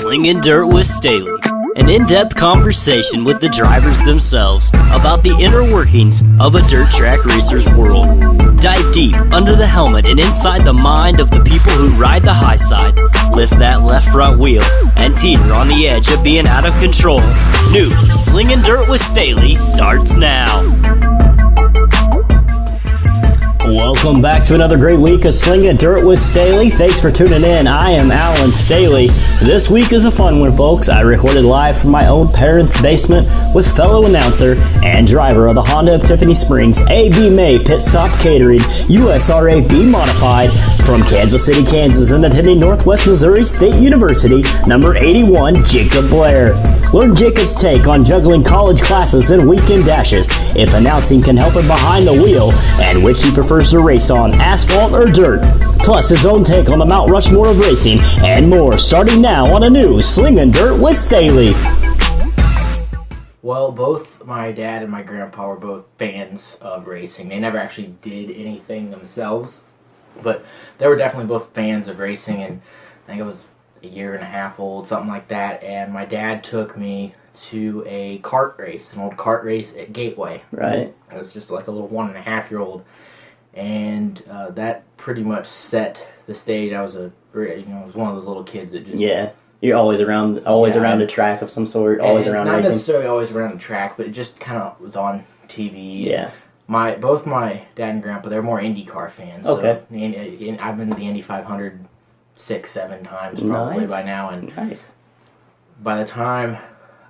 Slinging Dirt with Staley, an in-depth conversation with the drivers themselves about the inner workings of a dirt track racer's world. Dive deep under the helmet and inside the mind of the people who ride the high side, lift that left front wheel, and teeter on the edge of being out of control. New Slinging Dirt with Staley starts now. Welcome back to another great week of Slinging Dirt with Staley. Thanks for tuning in. I am Alan Staley. This week is a fun one, folks. I recorded live from my own parents' basement with fellow announcer and driver of the Honda of Tiffany Springs, A.B. May Pit Stop Catering, USRA B Modified, from Kansas City, Kansas, and attending Northwest Missouri State University, number 81, Jacob Blair. Learn Jacob's take on juggling college classes and weekend dashes, if announcing can help him behind the wheel, and which he prefers to race on, asphalt or dirt. Plus his own take on the Mount Rushmore of Racing, and more, starting now on a new Slinging Dirt with Staley. Well, both my dad and my grandpa were both fans of racing. They never actually did anything themselves, but they were definitely both fans of racing, and I think I was a year and a half old, something like that, and my dad took me to a kart race, an old kart race at Gateway. Right. I was just like a little 1.5-year-old, and that pretty much set the stage. I was one of those little kids that just... Yeah. You're always around a track of some sort, always around not racing. Not necessarily always around a track, but it just kind of was on TV. Yeah. Both my dad and grandpa, they're more IndyCar fans. Okay. So I've been to the Indy 500 6-7 times probably by now, and by the time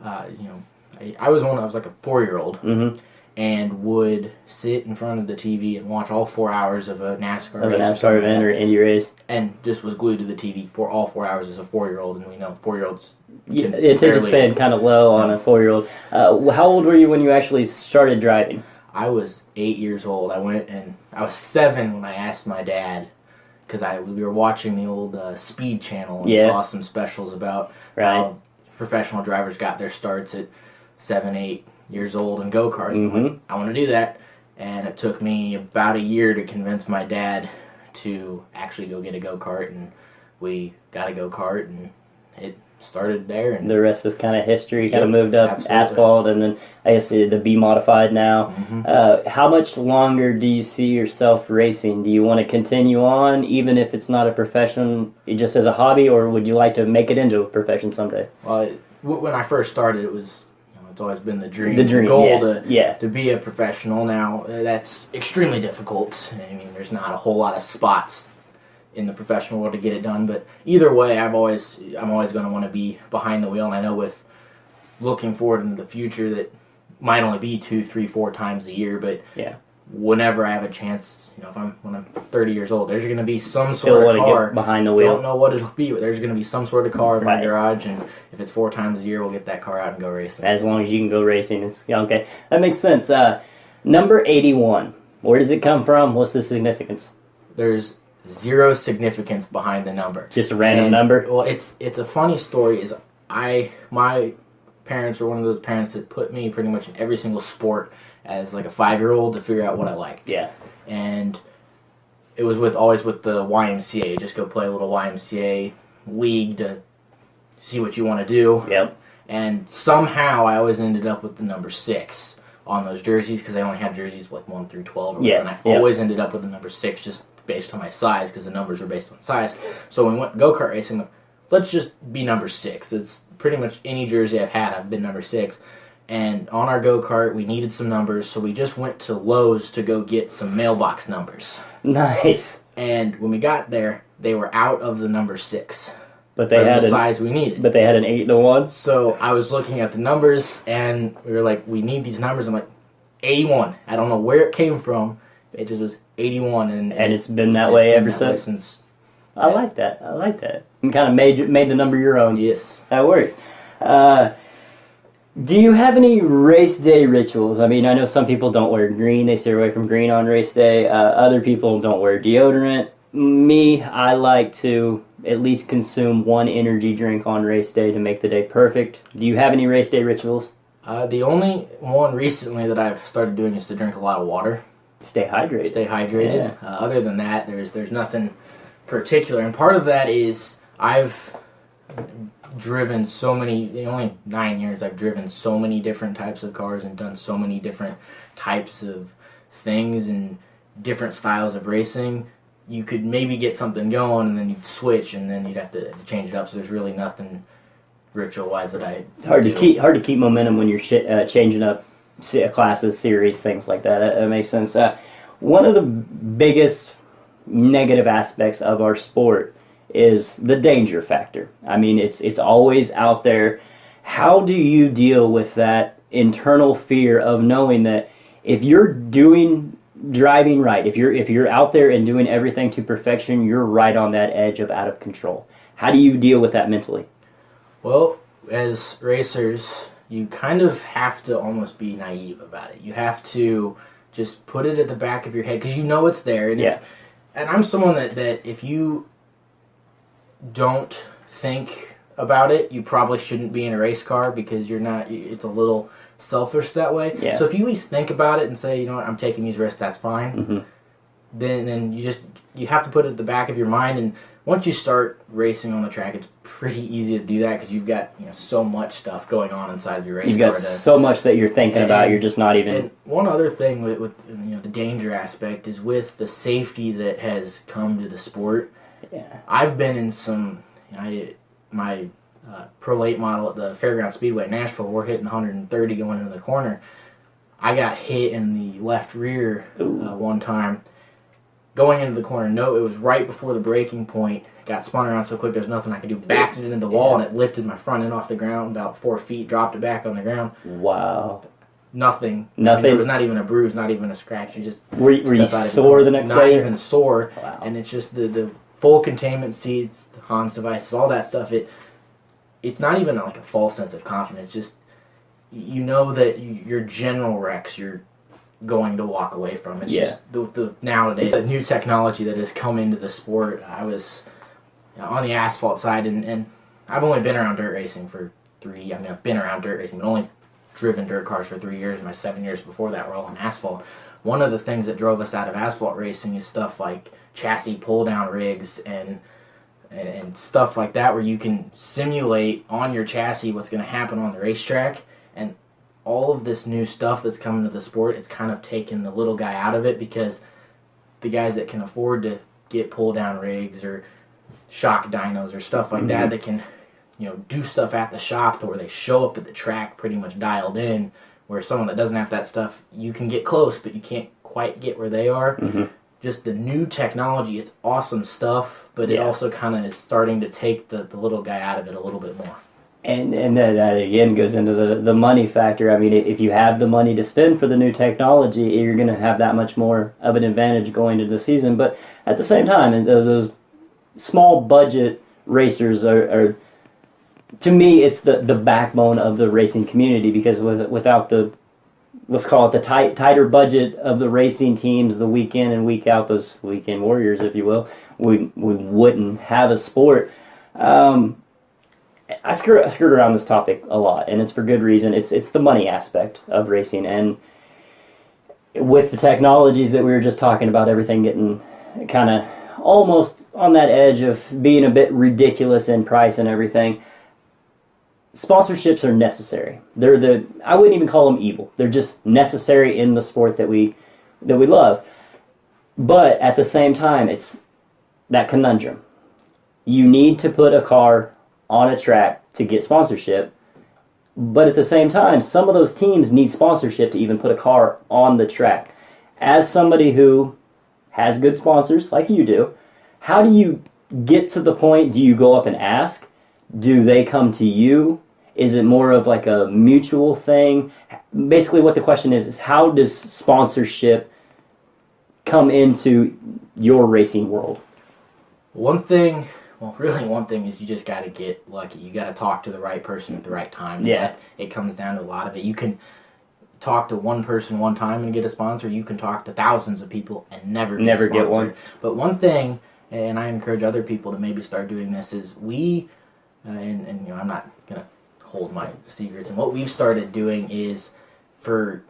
I was like a 4-year-old, and would sit in front of the TV and watch all 4 hours of a NASCAR race, a NASCAR event or Indy race, and just was glued to the TV for all 4 hours as a 4-year-old. And we know 4-year-olds. Attention span kind of low on a 4-year-old. How old were you when you actually started driving? I was 8 years old. I was 7 when I asked my dad, because we were watching the old Speed Channel and saw some specials about how professional drivers got their starts at 7, 8 years old in go-karts. I'm like, I want to do that. And it took me about a year to convince my dad to actually go get a go-kart, and we got a go-kart, and it started there. And the rest is kind of history. Kind of moved up asphalt, and then I guess the B Modified now. How much longer do you see yourself racing? Do you want to continue on, even if it's not a profession, just as a hobby, or would you like to make it into a profession someday? Well, when I first started, it was, it's always been the dream goal to be a professional. Now, that's extremely difficult. I mean, there's not a whole lot of spots in the professional world to get it done, but either way, I'm always going to want to be behind the wheel, and I know with looking forward into the future that might only be 2, 3, 4 times a year, but whenever I have a chance, when I'm 30 years old, there's going to be some sort of car get behind the wheel. Don't know what it'll be, but there's going to be some sort of car in my garage, and if it's 4 times a year, we'll get that car out and go racing. As long as you can go racing, it's okay. That makes sense. Number 81. Where does it come from? What's the significance? There's zero significance behind the number. Just a random number? Well, it's a funny story. My parents were one of those parents that put me pretty much in every single sport as like a 5-year-old to figure out what I liked. Yeah. And it was always with the YMCA. Just go play a little YMCA league to see what you want to do. Yep. And somehow I always ended up with the number 6 on those jerseys, because they only had jerseys like 1 through 12 or whatever, and I always ended up with the number 6 just based on my size, because the numbers were based on size. So when we went go-kart racing, let's just be number 6. It's pretty much any jersey I've had, I've been number 6. And on our go-kart, we needed some numbers, so we just went to Lowe's to go get some mailbox numbers. Nice. And when we got there, they were out of the number 6. But they had the size we needed. But they had an 8 to 1? So I was looking at the numbers, and we were like, we need these numbers. I'm like, 81. I don't know where it came from. It just was 81, and it's been that way ever since. I like that. And kind of made the number your own. Yes. That works. Do you have any race day rituals? I mean, I know some people don't wear green. They stay away from green on race day. Other people don't wear deodorant. Me, I like to at least consume 1 energy drink on race day to make the day perfect. Do you have any race day rituals? The only one recently that I've started doing is to drink a lot of water. Stay hydrated. Yeah. Other than that, there's nothing particular, and part of that is I've driven so many, in only 9 years, I've driven so many different types of cars and done so many different types of things and different styles of racing. You could maybe get something going and then you'd switch and then you'd have to change it up. So there's really nothing ritual-wise that I hard to keep momentum when you're changing up classes, series, things like that. That makes sense. One of the biggest negative aspects of our sport is the danger factor. I mean, it's always out there. How do you deal with that internal fear of knowing that if you're driving right, if you're out there and doing everything to perfection, you're right on that edge of out of control? How do you deal with that mentally? Well, as racers, you kind of have to almost be naive about it. You have to just put it at the back of your head because you know it's there. And and I'm someone that if you don't think about it, you probably shouldn't be in a race car because you're not. It's a little selfish that way. Yeah. So if you at least think about it and say, you know what, I'm taking these risks, that's fine. Mm-hmm. Then you have to put it at the back of your mind. And once you start racing on the track, it's pretty easy to do that because you've got so much stuff going on inside of your race car. You've got so much that you're thinking about. You're just not even. And one other thing with the danger aspect is with the safety that has come to the sport. Yeah. I've been in some. My Pro Late model at the Fairground Speedway in Nashville, we're hitting 130 going into the corner. I got hit in the left rear one time. Going into the corner, no, it was right before the braking point. Got spun around so quick, there's nothing I could do. Backed it into the wall, and it lifted my front end off the ground about 4 feet, dropped it back on the ground. Wow. Nothing. I mean, there was not even a bruise, not even a scratch. You just were you sore the next day? Not even sore. Wow. And it's just the full containment seats, the Hans devices, all that stuff. It's not even like a false sense of confidence. It's just you know that your general wrecks, you're going to walk away from. It's just the nowadays the new technology that has come into the sport. I was on the asphalt side, and I've only been around dirt racing for I've been around dirt racing, but only driven dirt cars for 3 years. My 7 years before that were all on asphalt. One of the things that drove us out of asphalt racing is stuff like chassis pull-down rigs and stuff like that, where you can simulate on your chassis what's going to happen on the racetrack. And all of this new stuff that's coming to the sport, it's kind of taken the little guy out of it, because the guys that can afford to get pull-down rigs or shock dynos or stuff like that can do stuff at the shop where they show up at the track pretty much dialed in, where someone that doesn't have that stuff, you can get close, but you can't quite get where they are. Mm-hmm. Just the new technology, it's awesome stuff, but it also kind of is starting to take the little guy out of it a little bit more. And that again goes into the money factor. I mean, if you have the money to spend for the new technology, you're going to have that much more of an advantage going into the season. But at the same time, those small budget racers are to me, it's the backbone of the racing community, because without the, let's call it the tighter budget of the racing teams, the week in and week out, those weekend warriors, if you will, we wouldn't have a sport. I skirt around this topic a lot, and it's for good reason. It's the money aspect of racing, and with the technologies that we were just talking about, everything getting kind of almost on that edge of being a bit ridiculous in price and everything. Sponsorships are necessary. I wouldn't even call them evil. They're just necessary in the sport that we love. But at the same time, it's that conundrum. You need to put a car on a track to get sponsorship, but at the same time, some of those teams need sponsorship to even put a car on the track. As somebody who has good sponsors, like you do, how do you get to the point? Do you go up and ask? Do they come to you? Is it more of like a mutual thing? Basically, what the question is how does sponsorship come into your racing world? One thing is you just got to get lucky. You got to talk to the right person at the right time. Yeah. It comes down to a lot of it. You can talk to one person one time and get a sponsor. You can talk to thousands of people and never get one. But one thing, and I encourage other people to maybe start doing this, is and I'm not going to hold my secrets. And what we've started doing is for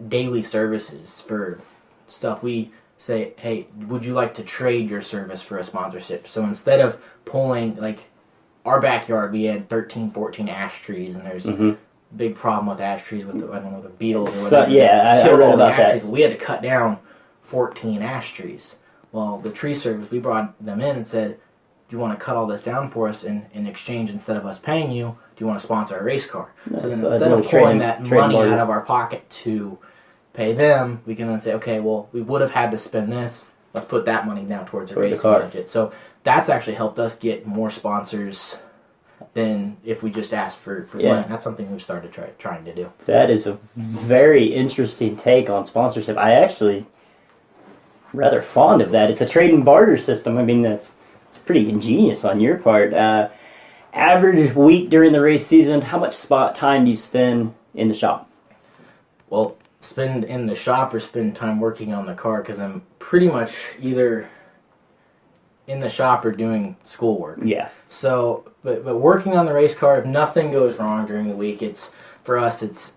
daily services, for stuff, we say, hey, would you like to trade your service for a sponsorship? So instead of pulling, like, our backyard, we had 13, 14 ash trees, and there's a big problem with ash trees with, I don't know, the beetles or whatever. I read about that. Trees. We had to cut down 14 ash trees. Well, the tree service, we brought them in and said, do you want to cut all this down for us in exchange, instead of us paying you, do you want to sponsor a race car? So then instead of pulling that money out of our pocket to pay them, we can then say, okay, well, we would have had to spend this. Let's put that money now towards a racing budget. So that's actually helped us get more sponsors than if we just asked for money. That's something we've started trying to do. That is a very interesting take on sponsorship. I actually rather fond of that. It's a trade and barter system. I mean, it's pretty ingenious on your part. Average week during the race season, how much spot time do you spend in the shop? Well, spend in the shop or spend time working on the car, because I'm pretty much either in the shop or doing schoolwork. Yeah. So, but working on the race car, if nothing goes wrong during the week, for us it's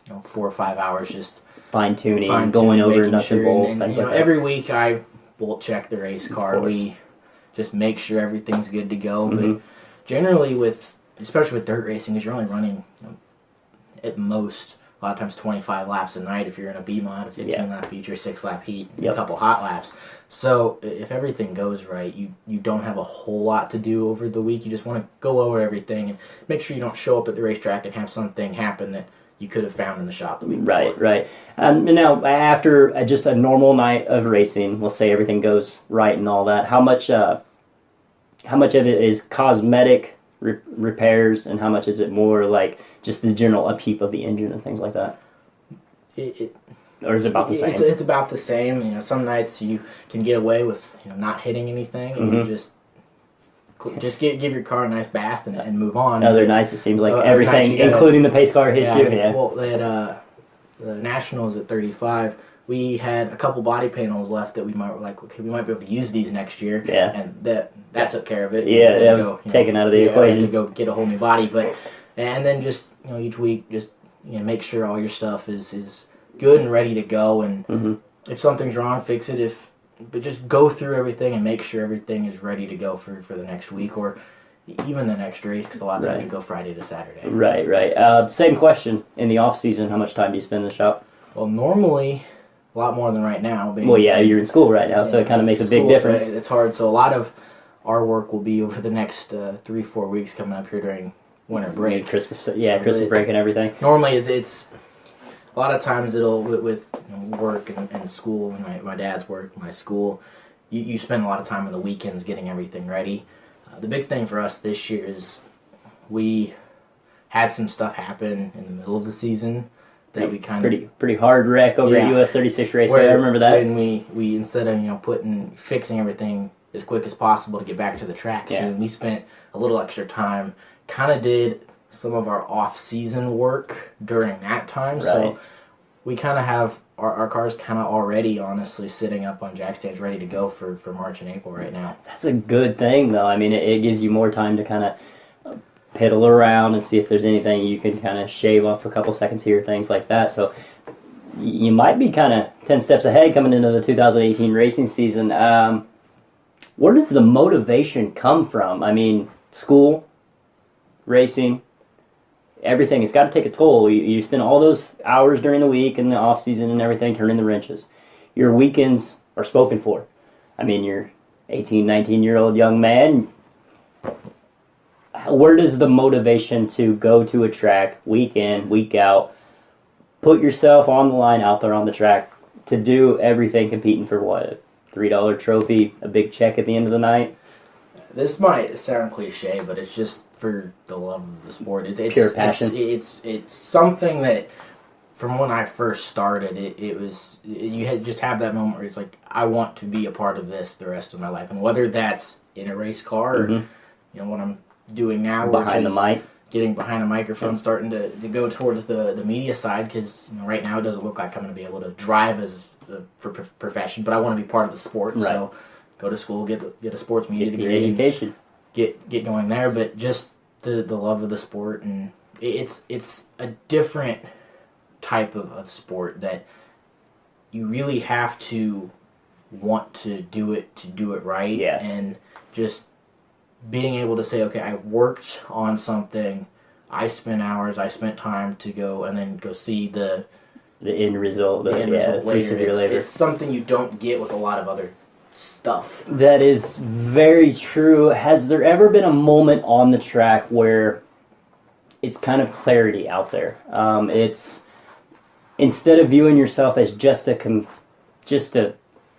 4 or 5 hours just fine tuning, going over nuts and bolts, things like that. Every week I bolt check the race car. We just make sure everything's good to go. But generally, especially with dirt racing, because you're only running at most, a lot of times 25 laps a night if you're in a B-mod, a 15-lap feature, 6-lap heat, a couple hot laps. So if everything goes right, you don't have a whole lot to do over the week. You just want to go over everything and make sure you don't show up at the racetrack and have something happen that you could have found in the shop the week before. Right. And now, after just a normal night of racing, let's say everything goes right and all that, how much of it is cosmetic repairs, and how much is it more like just the general upkeep of the engine and things like that? Or is it about the same? It's about the same. Some nights you can get away with not hitting anything, and you just give your car a nice bath and move on. Other nights it seems like everything, including the pace car, hits you. Well, they had the Nationals at 35. We had a couple body panels left that we might we might be able to use these next year. Yeah, and that took care of it. Yeah, that was taken out of the equation. To go get a whole new body, and then just each week just make sure all your stuff is good and ready to go, and if something's wrong, fix it. But just go through everything and make sure everything is ready to go for the next week or even the next race, because a lot of times you go Friday to Saturday. Right. Same question. In the off season, how much time do you spend in the shop? Well, normally a lot more than right now. You're in school right now, so it kind of makes a big difference. So it's hard. So a lot of our work will be over the next 3-4 weeks coming up here during winter break. Christmas break and everything. Normally it's a lot of times it'll with work and school, my dad's work, my school. You spend a lot of time on the weekends getting everything ready. The big thing for us this year is we had some stuff happen in the middle of the season that we kind of pretty hard wreck over at US 36 Raceway. I remember that. When we instead of fixing everything as quick as possible to get back to the track, so we spent a little extra time. Kind of did some of our off-season work during that time, so we kind of have our cars kind of already, honestly, sitting up on jack stands ready to go for March and April right now. That's a good thing, though. I mean, it gives you more time to kind of piddle around and see if there's anything you can kind of shave off a couple seconds here, things like that. So you might be kind of 10 steps ahead coming into the 2018 racing season. Where does the motivation come from? I mean, school, racing, everything. It's got to take a toll. You spend all those hours during the week and the off season and everything turning the wrenches. Your weekends are spoken for. I mean, you're 18, 19-year-old young man. Where does the motivation to go to a track week in, week out, put yourself on the line out there on the track to do everything competing for what? A $3 trophy, a big check at the end of the night? This might sound cliche, but it's just for the love of the sport. It's pure passion. It's something that from when I first started, it was you had just have that moment where it's like, I want to be a part of this the rest of my life, and whether that's in a race car or what I'm doing now, behind the mic, getting behind a microphone, starting to go towards the media side, because right now it doesn't look like I'm going to be able to drive as for profession, but I want to be part of the sport. So go to school, get a sports media degree, education, get going there. But just the love of the sport, and it's a different type of sport that you really have to want to do it right, and just being able to say, okay, I worked on something, I spent hours, I spent time to go and then go see the end result, the end result later. Labor. It's something you don't get with a lot of other stuff. That is very true. Has there ever been a moment on the track where it's kind of clarity out there? It's instead of viewing yourself as just a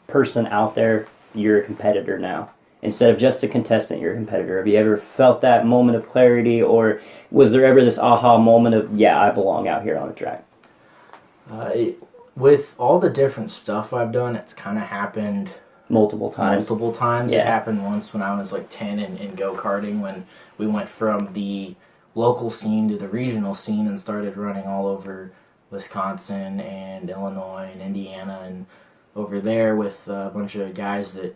person out there, you're a competitor now. Instead of just a contestant, you're a competitor. Have you ever felt that moment of clarity, or was there ever this aha moment of, yeah, I belong out here on the track? With all the different stuff I've done, it's kind of happened multiple times. Yeah. It happened once when I was like 10 in go-karting, when we went from the local scene to the regional scene and started running all over Wisconsin and Illinois and Indiana, and over there with a bunch of guys that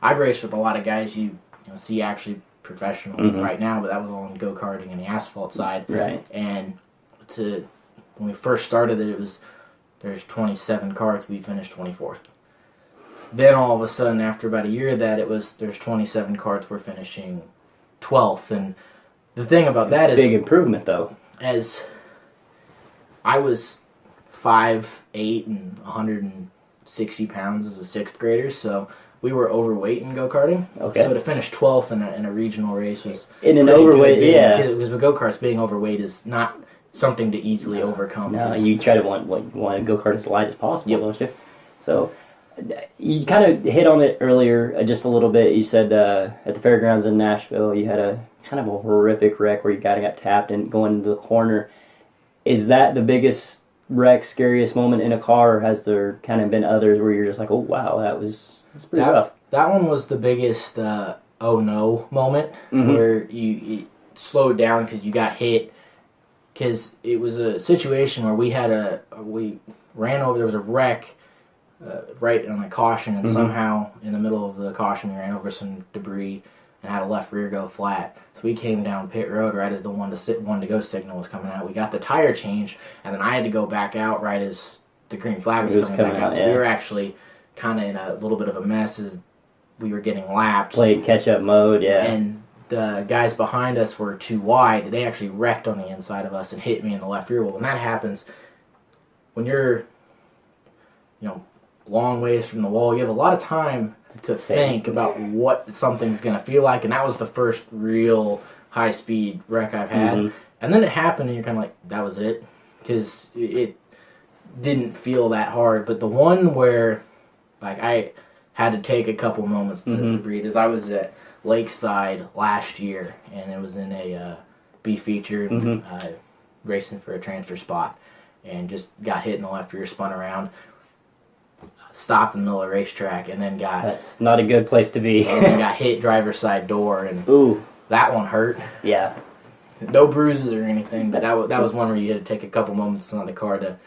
I've raced with a lot of guys you see actually professional right now, but that was all in go-karting and the asphalt side. Right. And when we first started there's 27 karts, we finished 24th. Then all of a sudden, after about a year of that, there's 27 karts, we're finishing 12th. And the thing about that is... Big improvement, though. As I was 5'8" and 160 pounds as a 6th grader, so we were overweight in go-karting. Okay. So to finish 12th in a regional race was in an overweight, because with go-karts, being overweight is not something to easily overcome. No, you try to want to go-kart as light as possible, don't you? So you kind of hit on it earlier just a little bit. You said at the fairgrounds in Nashville, you had a kind of a horrific wreck where you got tapped and going into the corner. Is that the biggest wreck, scariest moment in a car, or has there kind of been others where you're just like, oh wow, that's pretty rough? That one was the biggest oh no moment, where you slowed down because you got hit. Because it was a situation where we ran over, there was a wreck right on a caution, and somehow in the middle of the caution we ran over some debris and had a left rear go flat. So we came down pit road right as the one to go signal was coming out. We got the tire changed, and then I had to go back out right as the green flag was coming back out. So we were actually kind of in a little bit of a mess as we were getting lapped. Played catch-up mode, yeah. And the guys behind us were too wide. They actually wrecked on the inside of us and hit me in the left rear. Well, when that happens, when you're, long ways from the wall, you have a lot of time to think about what something's going to feel like, and that was the first real high-speed wreck I've had. And then it happened, and you're kind of like, that was it? Because it didn't feel that hard. But the one where, I had to take a couple moments to breathe is I was at Lakeside last year, and it was in a B feature, racing for a transfer spot, and just got hit in the left rear, spun around, stopped in the middle of the racetrack, and then that's not a good place to be. And then got hit driver's side door, and that one hurt. Yeah. No bruises or anything, but that was one where you had to take a couple moments on the car to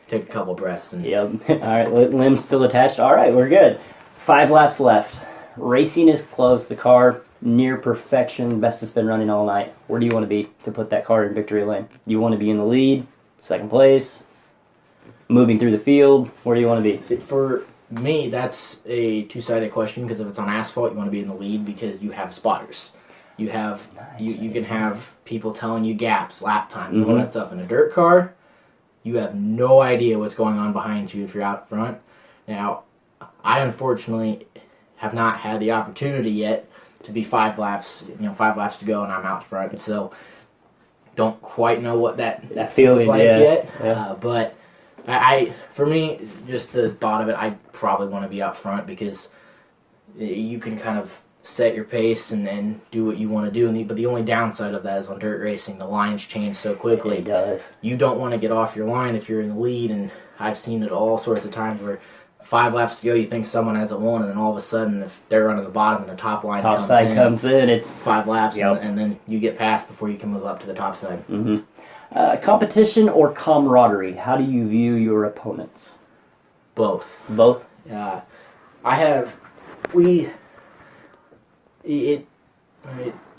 take a couple breaths. And Yep. All right, limbs still attached. All right, we're good. 5 laps left. Racing is close. The car near perfection. Best it's been running all night. Where do you want to be to put that car in victory lane? You want to be in the lead, second place, moving through the field? Where do you want to be? See, for me, that's a two-sided question, because if it's on asphalt, you want to be in the lead because you have spotters. You have you can have people telling you gaps, lap times, all that stuff. In a dirt car, you have no idea what's going on behind you if you're out front. Now, I unfortunately have not had the opportunity yet to be 5 laps to go, and I'm out front. So don't quite know what that feels like yet. Yeah. But for me, just the thought of it, I probably want to be out front because you can kind of set your pace and do what you want to do. But the only downside of that is on dirt racing, the lines change so quickly. It does. You don't want to get off your line if you're in the lead, and I've seen it all sorts of times where 5 laps to go, you think someone hasn't won, and then all of a sudden, if they're running the bottom and the top side comes in, it's 5 laps, and then you get past before you can move up to the top side. Competition or camaraderie? How do you view your opponents? Both. Both? It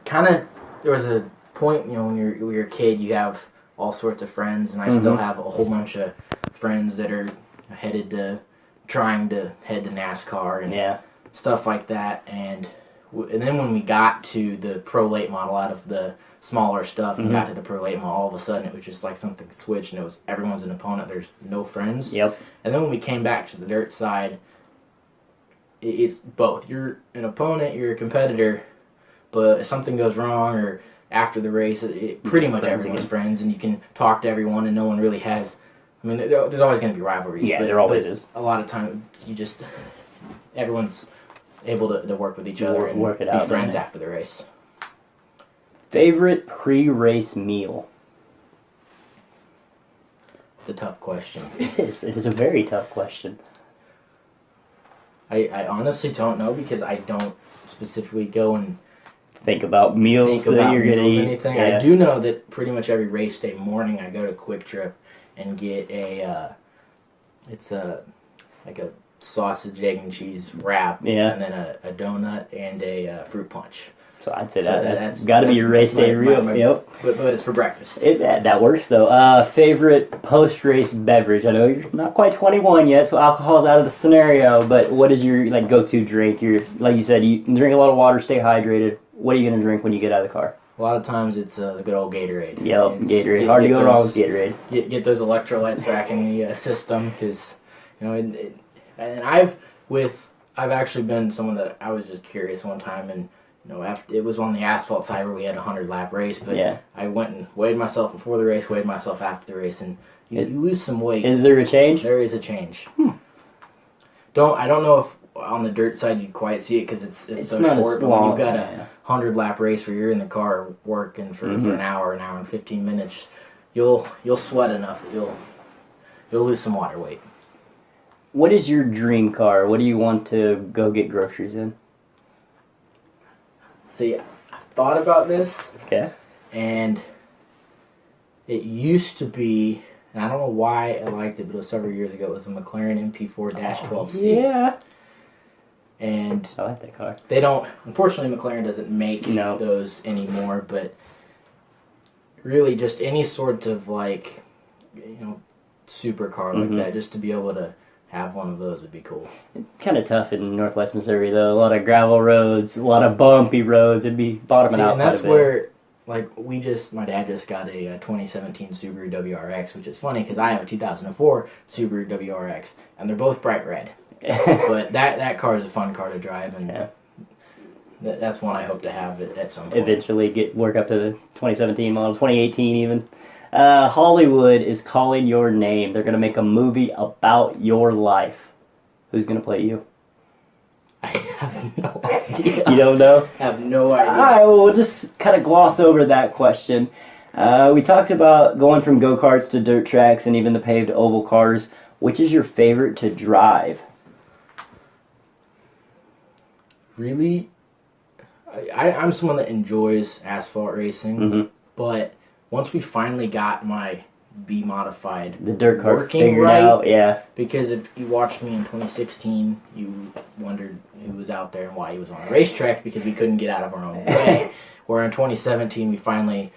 kind of, there was a point, when you're a kid, you have all sorts of friends, and I still have a whole bunch of friends that are trying to head to NASCAR and stuff like that. And and then when we got to the Pro Late model out of the smaller stuff and got to the Pro Late model, all of a sudden it was just like something switched and it was everyone's an opponent. There's no friends. Yep. And then when we came back to the dirt side, it's both. You're an opponent, you're a competitor, but if something goes wrong or after the race, pretty much everyone's friends, and you can talk to everyone, and no one really has. I mean, there's always going to be rivalries. Yeah, there always is. A lot of times, everyone's able to work with each other and work it be out, friends after the race. Favorite pre-race meal? It's a tough question. It is. It is a very tough question. I honestly don't know because I don't specifically go and think about meals that you're going to eat. Anything. Yeah. I do know that pretty much every race day morning I go to Quick Trip and get it's like a sausage, egg, and cheese wrap, and then a donut and a fruit punch. So I'd say that's got to be your race day meal. Yep. But it's for breakfast. That works though. Favorite post-race beverage? I know you're not quite 21 yet, so alcohol's out of the scenario. But what is your go-to drink? Like you said, you drink a lot of water, stay hydrated. What are you going to drink when you get out of the car? A lot of times it's the good old Gatorade. Yep, Gatorade. Hard to go wrong with Gatorade. Get those electrolytes back in the system because, and I've actually been someone that I was just curious one time and. After it was on the asphalt side where we had a 100-lap race, but I went and weighed myself before the race, weighed myself after the race, and you lose some weight. Is there a change? There is a change. I don't know if on the dirt side you'd quite see it because it's so short. But when you've got a 100-lap race where you're in the car working for an hour and 15 minutes, you'll sweat enough that you'll lose some water weight. What is your dream car? What do you want to go get groceries in? See, I thought about this. Okay. And it used to be, and I don't know why I liked it, but it was several years ago. It was a McLaren MP4-12C. Yeah. And I like that car. They don't, unfortunately, McLaren doesn't make those anymore, but really just any sort of supercar like that, just to be able to have one of those would be cool. Kind of tough in Northwest Missouri, though. A lot of gravel roads, a lot of bumpy roads. It'd be bottoming out. And that's where, my dad just got a 2017 Subaru WRX, which is funny because I have a 2004 Subaru WRX, and they're both bright red. But that car is a fun car to drive, and that's one I hope to have at some point. Eventually work up to the 2017 model, 2018 even. Hollywood is calling your name. They're going to make a movie about your life. Who's going to play you? I have no idea. You don't know? I have no idea. All right, well, we'll just kind of gloss over that question. We talked about going from go-karts to dirt tracks and even the paved oval cars. Which is your favorite to drive? Really? I'm someone that enjoys asphalt racing, but once we finally got my B-modified the dirt car working figured right, out, because if you watched me in 2016, you wondered who was out there and why he was on a racetrack because we couldn't get out of our own way. Where in 2017, we finally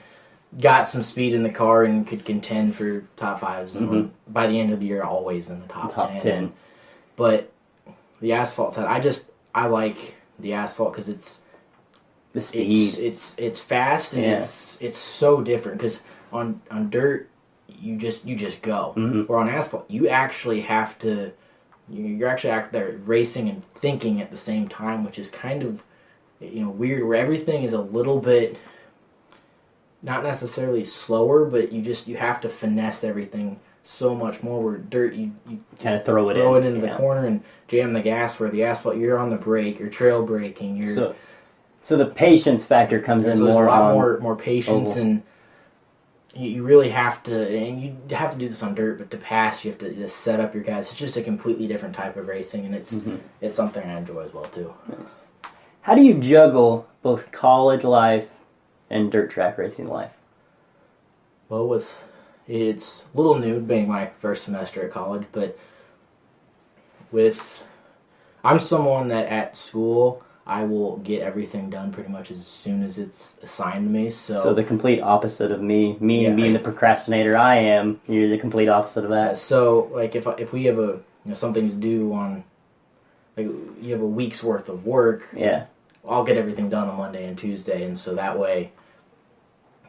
got some speed in the car and could contend for top fives. And by the end of the year, always in the top 10. But the asphalt side, I like the asphalt because it's the speed. It's fast and it's so different because on dirt you just go. Where on asphalt you actually have to you're actually out there racing and thinking at the same time, which is kind of weird. Where everything is a little bit not necessarily slower, but you have to finesse everything so much more. Where dirt you kind of throw it into the corner and jam the gas. Where the asphalt you're on the brake, you're trail braking, So the patience factor comes in more. There's a lot more patience, and you really have to, and you have to do this on dirt. But to pass, you have to just set up your guys. It's just a completely different type of racing, and it's something I enjoy as well too. Nice. How do you juggle both college life and dirt track racing life? Well, it's a little new being my first semester at college, but I'm someone that at school I will get everything done pretty much as soon as it's assigned to me. So the complete opposite of me being the procrastinator I am, you're the complete opposite of that. So if we have something to do on, you have a week's worth of work. Yeah. I'll get everything done on Monday and Tuesday, and so that way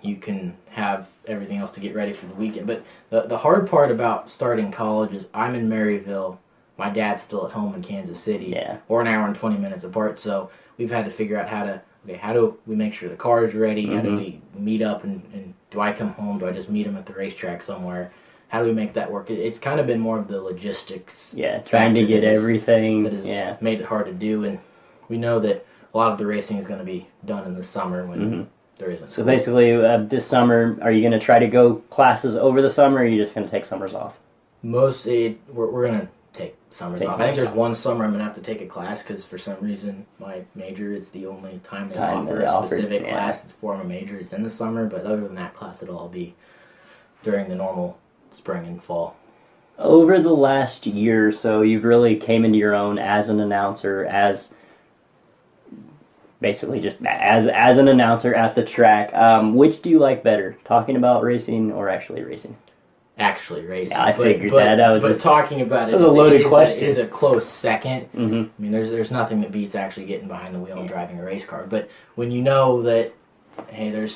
you can have everything else to get ready for the weekend. But the hard part about starting college is I'm in Maryville, my dad's still at home in Kansas City, or an hour and 20 minutes apart, so we've had to figure out how do we make sure the car is ready, how do we meet up, and do I come home, do I just meet him at the racetrack somewhere? How do we make that work? It's kind of been more of the logistics. Yeah, trying to get everything. That has made it hard to do, and we know that a lot of the racing is going to be done in the summer when there isn't. So basically, this summer, are you going to try to go classes over the summer, or are you just going to take summers off? We're going to take summers off. I think there's one summer I'm going to have to take a class because for some reason my major, it's the only time they offer a specific class that's for my major is in the summer, but other than that class, it'll all be during the normal spring and fall. Over the last year or so, you've really came into your own as an announcer, as basically just as an announcer at the track. Which do you like better, talking about racing or actually racing? Actually racing. Yeah, I figured that. But talking about it was a loaded question. Is a close second. I mean, there's nothing that beats actually getting behind the wheel and driving a race car. But when you know that, hey,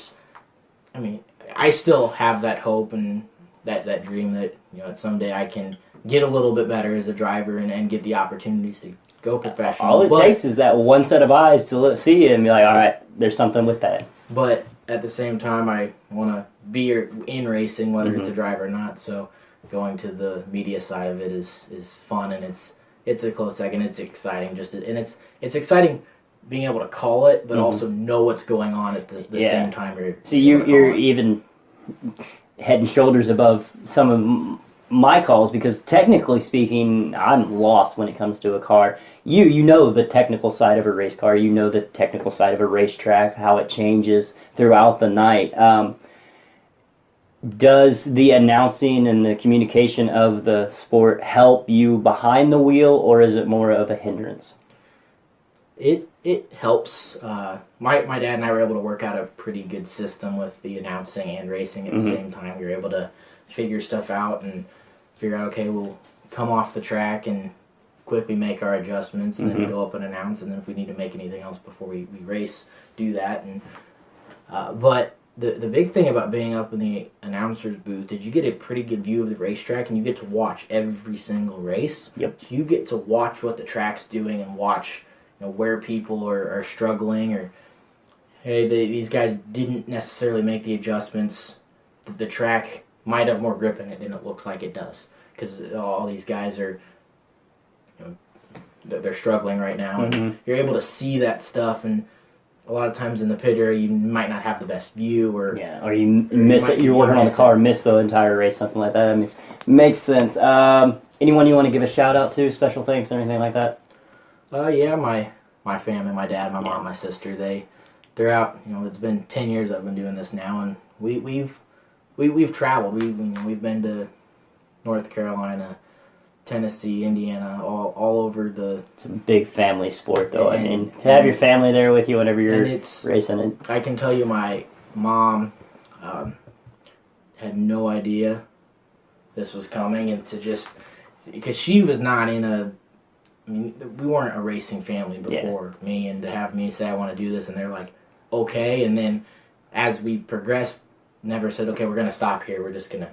I still have that hope and that dream that, someday I can get a little bit better as a driver and get the opportunities to go professional. All it takes is that one set of eyes to see it and be like, all right, there's something with that. But at the same time, I want to be in racing, whether it's a driver or not. So going to the media side of it is fun, and it's a close second. It's exciting, and it's exciting being able to call it, but also know what's going on at the same time. You're even head and shoulders above some of my calls, because technically speaking, I'm lost when it comes to a car. You know the technical side of a race car. You know the technical side of a racetrack, how it changes throughout the night. Does the announcing and the communication of the sport help you behind the wheel, or is it more of a hindrance? It helps. My dad and I were able to work out a pretty good system with the announcing and racing at the same time. We were able to figure stuff out and figure out, okay, we'll come off the track and quickly make our adjustments and then go up and announce, and then if we need to make anything else before we race, do that. And but the big thing about being up in the announcer's booth is you get a pretty good view of the racetrack, and you get to watch every single race. Yep. So you get to watch what the track's doing and watch where people are struggling, or hey, these guys didn't necessarily make the adjustments. The track might have more grip in it than it looks like it does, because all these guys are they're struggling right now, and you're able to see that stuff. And a lot of times in the pit area, you might not have the best view, or you miss it. You're working on the car, miss the entire race, something like that. That makes sense. Anyone you want to give a shout out to, special thanks or anything like that? My family, my dad, my mom, my sister, they're out. It's been 10 years I've been doing this now, and we've traveled. We've been to North Carolina, Tennessee, Indiana, all over the. It's a big family sport, though. To have your family there with you whenever you're racing it. I can tell you, my mom had no idea this was coming, and because she was not in a. We weren't a racing family before me, and to have me say I want to do this, and they're like, okay, and then as we progressed, never said, okay, we're going to stop here. We're just going to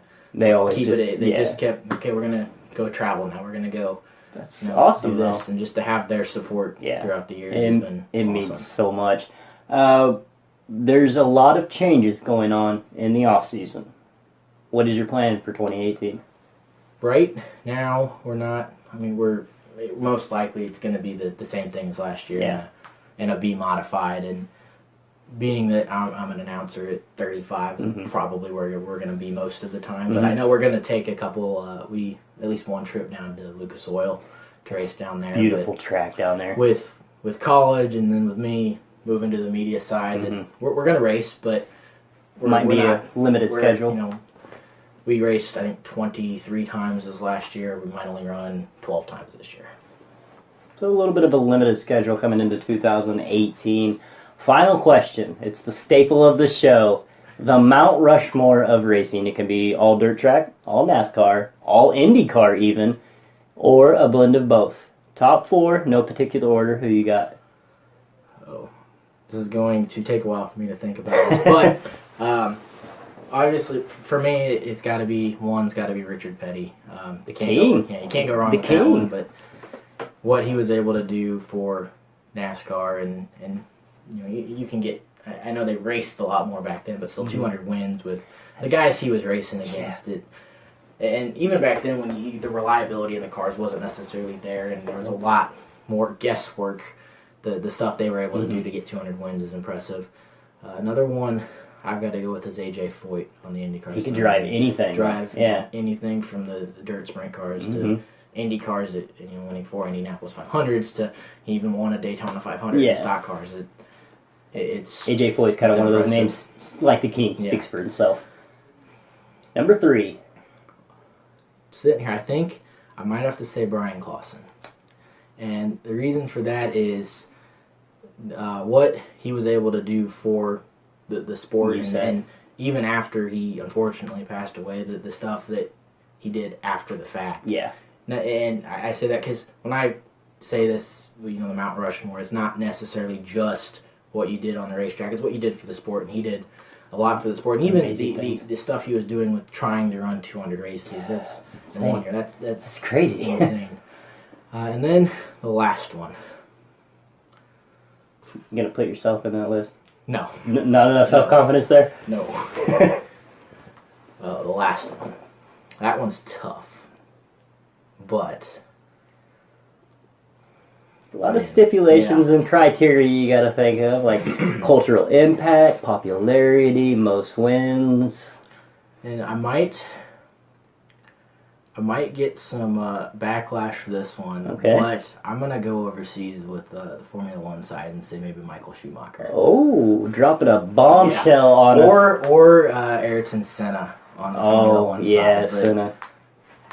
keep it. They just kept, okay, we're going to go travel now. We're going to go. That's awesome. Do this, and just to have their support throughout the years has been awesome. Means so much. There's a lot of changes going on in the off season. What is your plan for 2018? Right now, we're not. We're most likely it's going to be the same thing as last year, and a B modified. And being that I'm an announcer at 35, probably where we're going to be most of the time. But I know we're going to take a couple. At least one trip down to Lucas Oil to race down there. Beautiful track down there. With college, and then with me moving to the media side, and we're going to race, but might be a limited schedule. We raced, I think, 23 times this last year. We might only run 12 times this year. So a little bit of a limited schedule coming into 2018. Final question. It's the staple of the show. The Mount Rushmore of racing. It can be all dirt track, all NASCAR, all IndyCar even, or a blend of both. Top 4, no particular order. Who you got? This is going to take a while for me to think about this, but obviously for me, it's got to be Richard Petty. You can't go wrong with that one. But what he was able to do for NASCAR, and you can get. I know they raced a lot more back then, but still 200 wins with the guys he was racing against. It, and even back then, when the reliability in the cars wasn't necessarily there, and there was a lot more guesswork. The stuff they were able to do to get 200 wins is impressive. Another one I've got to go with is AJ Foyt on the IndyCar. He can drive anything. Anything from the dirt sprint cars to Indy cars, that winning 4 Indianapolis 500s to he even won a Daytona 500 in stock cars. It's AJ Foyt's kind of one of those names, like the king, speaks for himself. Number 3. Sitting here, I think I might have to say Brian Clausen. And the reason for that is what he was able to do for the sport, and even after he unfortunately passed away, the stuff that he did after the fact. Yeah. And I say that because when I say this, the Mount Rushmore, it's not necessarily just what you did on the racetrack, it's what you did for the sport, and he did a lot for the sport. And even the stuff he was doing with trying to run 200 races, that's in 1 year. That's crazy. Insane. And then the last one. You gonna put yourself in that list? No. Not enough self-confidence there? No. The last one. That one's tough. But a lot of stipulations and criteria you gotta think of, like cultural impact, popularity, most wins. And I might get some backlash for this one, but I'm going to go overseas with the Formula One side and say maybe Michael Schumacher. Oh, dropping a bombshell on us. Or Ayrton Senna on the Formula One side. Senna.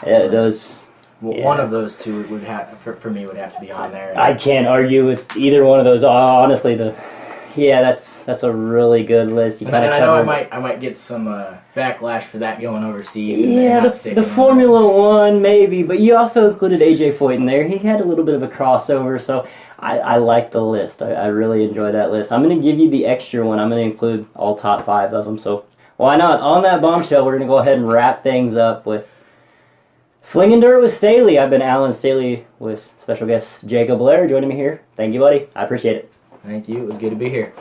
Yeah, those... One of those two would have, for me, would have to be on there. I can't argue with either one of those. Honestly, that's a really good list. I know I might get some backlash for that going overseas. Yeah, the Formula One maybe, but you also included AJ Foyt in there. He had a little bit of a crossover, so I like the list. I really enjoy that list. I'm going to give you the extra one. I'm going to include all top 5 of them. So why not? On that bombshell, we're going to go ahead and wrap things up with Slinging Dirt with Staley. I've been Alan Staley with special guest Jacob Blair joining me here. Thank you, buddy. I appreciate it. Thank you. It was good to be here.